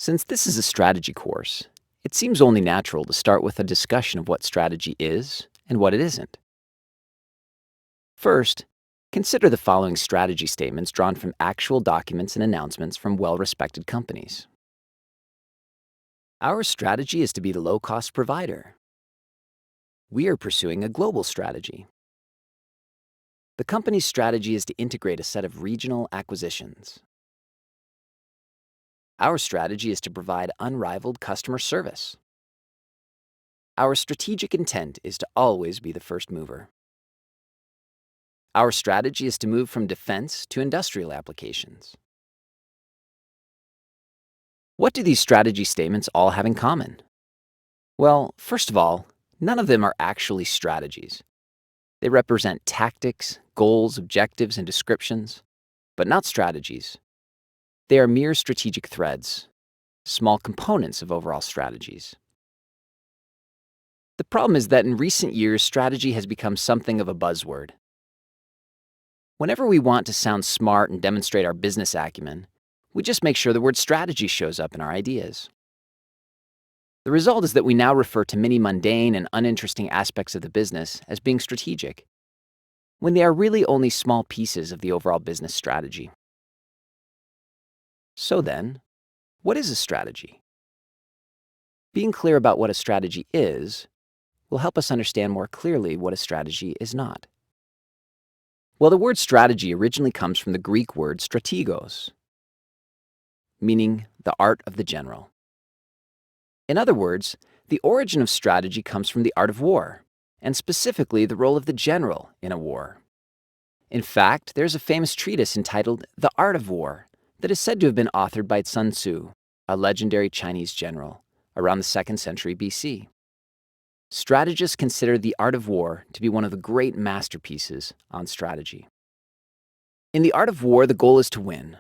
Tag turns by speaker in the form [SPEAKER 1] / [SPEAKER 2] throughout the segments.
[SPEAKER 1] Since this is a strategy course, it seems only natural to start with a discussion of what strategy is and what it isn't. First, consider the following strategy statements drawn from actual documents and announcements from well-respected companies. Our strategy is to be the low-cost provider. We are pursuing a global strategy. The company's strategy is to integrate a set of regional acquisitions. Our strategy is to provide unrivaled customer service. Our strategic intent is to always be the first mover. Our strategy is to move from defense to industrial applications. What do these strategy statements all have in common? Well, first of all, none of them are actually strategies. They represent tactics, goals, objectives, and descriptions, but not strategies. They are mere strategic threads, small components of overall strategies. The problem is that in recent years, strategy has become something of a buzzword. Whenever we want to sound smart and demonstrate our business acumen, we just make sure the word strategy shows up in our ideas. The result is that we now refer to many mundane and uninteresting aspects of the business as being strategic, when they are really only small pieces of the overall business strategy. So then, what is a strategy? Being clear about what a strategy is will help us understand more clearly what a strategy is not. Well, the word strategy originally comes from the Greek word strategos, meaning the art of the general. In other words, the origin of strategy comes from the art of war, and specifically the role of the general in a war. In fact, there's a famous treatise entitled The Art of War that is said to have been authored by Sun Tzu, a legendary Chinese general, around the 2nd century BC. Strategists consider The Art of War to be one of the great masterpieces on strategy. In the art of war, the goal is to win.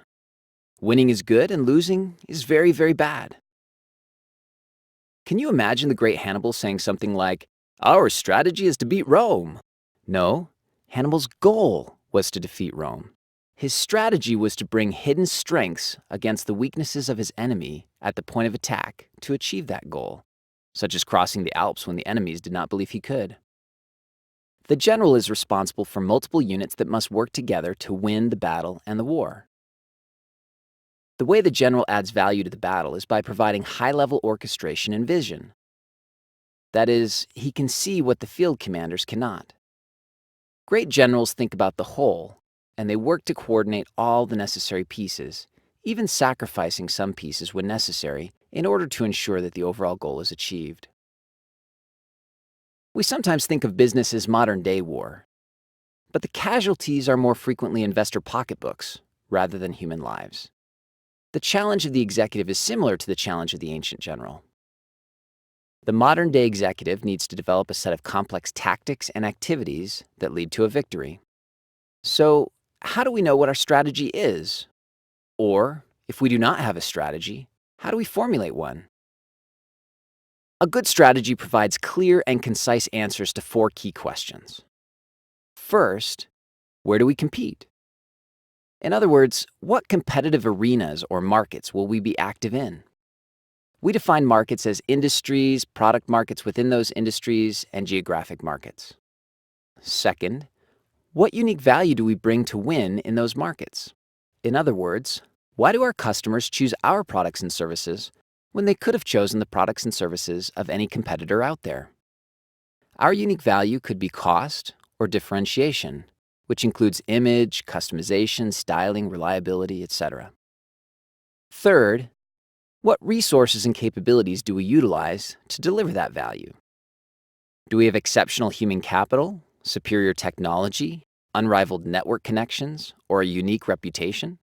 [SPEAKER 1] Winning is good and losing is very, very bad. Can you imagine the great Hannibal saying something like, "Our strategy is to beat Rome"? No, Hannibal's goal was to defeat Rome. His strategy was to bring hidden strengths against the weaknesses of his enemy at the point of attack to achieve that goal, such as crossing the Alps when the enemies did not believe he could. The general is responsible for multiple units that must work together to win the battle and the war. The way the general adds value to the battle is by providing high-level orchestration and vision. That is, he can see what the field commanders cannot. Great generals think about the whole, and they work to coordinate all the necessary pieces, even sacrificing some pieces when necessary in order to ensure that the overall goal is achieved. We sometimes think of business as modern-day war, but the casualties are more frequently investor pocketbooks rather than human lives. The challenge of the executive is similar to the challenge of the ancient general. The modern-day executive needs to develop a set of complex tactics and activities that lead to a victory. So, how do we know what our strategy is? Or, if we do not have a strategy, how do we formulate one? A good strategy provides clear and concise answers to 4 key questions. First, where do we compete? In other words, what competitive arenas or markets will we be active in? We define markets as industries, product markets within those industries, and geographic markets. Second, what unique value do we bring to win in those markets? In other words, why do our customers choose our products and services when they could have chosen the products and services of any competitor out there? Our unique value could be cost or differentiation, which includes image, customization, styling, reliability, etc. Third, what resources and capabilities do we utilize to deliver that value? Do we have exceptional human capital, superior technology, unrivaled network connections, or a unique reputation?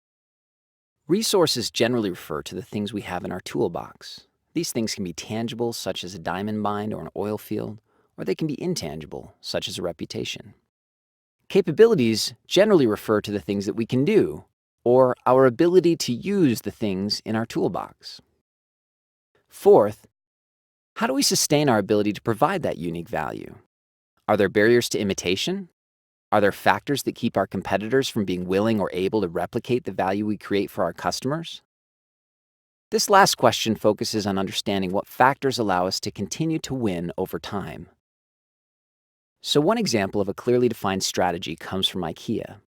[SPEAKER 1] Resources generally refer to the things we have in our toolbox. These things can be tangible, such as a diamond mine or an oil field, or they can be intangible, such as a reputation. Capabilities generally refer to the things that we can do, or our ability to use the things in our toolbox. Fourth, how do we sustain our ability to provide that unique value? Are there barriers to imitation? Are there factors that keep our competitors from being willing or able to replicate the value we create for our customers? This last question focuses on understanding what factors allow us to continue to win over time. So one example of a clearly defined strategy comes from IKEA.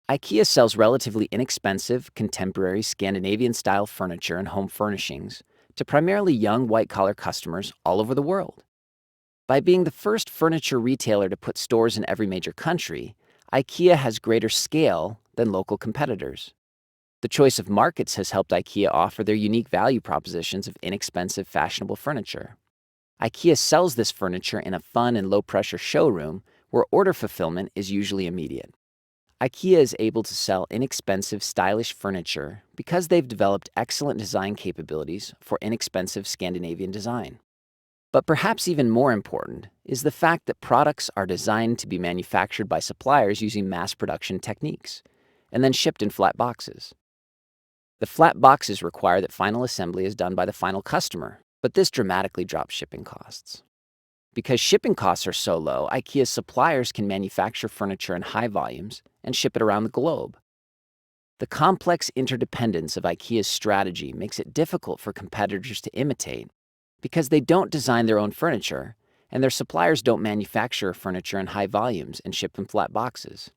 [SPEAKER 1] IKEA sells relatively inexpensive, contemporary Scandinavian-style furniture and home furnishings to primarily young white-collar customers all over the world. By being the first furniture retailer to put stores in every major country, IKEA has greater scale than local competitors. The choice of markets has helped IKEA offer their unique value propositions of inexpensive, fashionable furniture. IKEA sells this furniture in a fun and low-pressure showroom where order fulfillment is usually immediate. IKEA is able to sell inexpensive, stylish furniture because they've developed excellent design capabilities for inexpensive Scandinavian design. But perhaps even more important is the fact that products are designed to be manufactured by suppliers using mass production techniques and then shipped in flat boxes. The flat boxes require that final assembly is done by the final customer, but this dramatically drops shipping costs. Because shipping costs are so low, IKEA's suppliers can manufacture furniture in high volumes and ship it around the globe. The complex interdependence of IKEA's strategy makes it difficult for competitors to imitate because they don't design their own furniture and their suppliers don't manufacture furniture in high volumes and ship in flat boxes.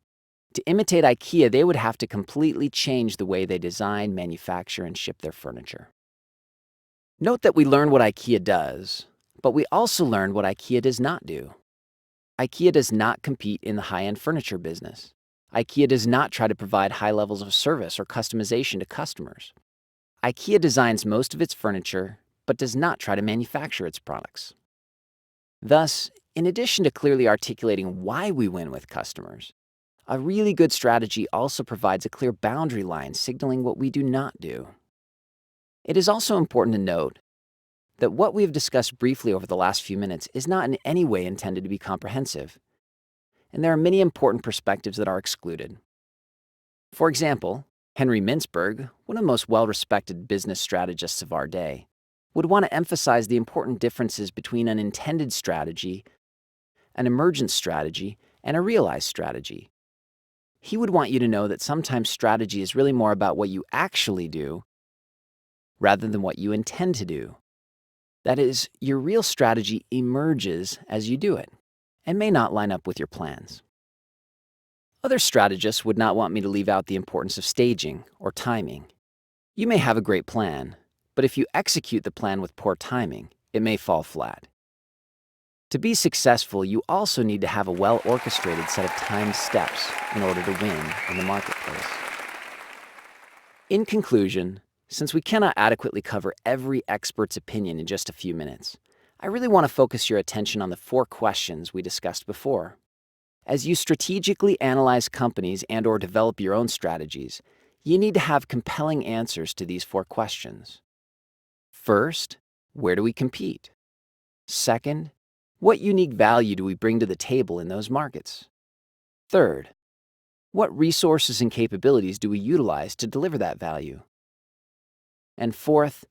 [SPEAKER 1] To imitate IKEA, they would have to completely change the way they design, manufacture, and ship their furniture. Note that we learn what IKEA does, but we also learn what IKEA does not do. IKEA does not compete in the high-end furniture business. IKEA does not try to provide high levels of service or customization to customers. IKEA designs most of its furniture, but does not try to manufacture its products. Thus, in addition to clearly articulating why we win with customers, a really good strategy also provides a clear boundary line signaling what we do not do. It is also important to note that what we have discussed briefly over the last few minutes is not in any way intended to be comprehensive, and there are many important perspectives that are excluded. For example, Henry Mintzberg, one of the most well-respected business strategists of our day, would want to emphasize the important differences between an intended strategy, an emergent strategy, and a realized strategy. He would want you to know that sometimes strategy is really more about what you actually do rather than what you intend to do. That is, your real strategy emerges as you do it and may not line up with your plans. Other strategists would not want me to leave out the importance of staging or timing. You may have a great plan, but if you execute the plan with poor timing, it may fall flat. To be successful, you also need to have a well-orchestrated set of timed steps in order to win in the marketplace. In conclusion, since we cannot adequately cover every expert's opinion in just a few minutes, I really want to focus your attention on the 4 questions we discussed before. As you strategically analyze companies and/or develop your own strategies, you need to have compelling answers to these 4 questions. First, where do we compete? Second, what unique value do we bring to the table in those markets? Third, what resources and capabilities do we utilize to deliver that value? And fourth,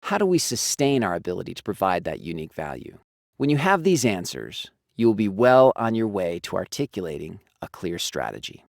[SPEAKER 1] how do we sustain our ability to provide that unique value? When you have these answers, you will be well on your way to articulating a clear strategy.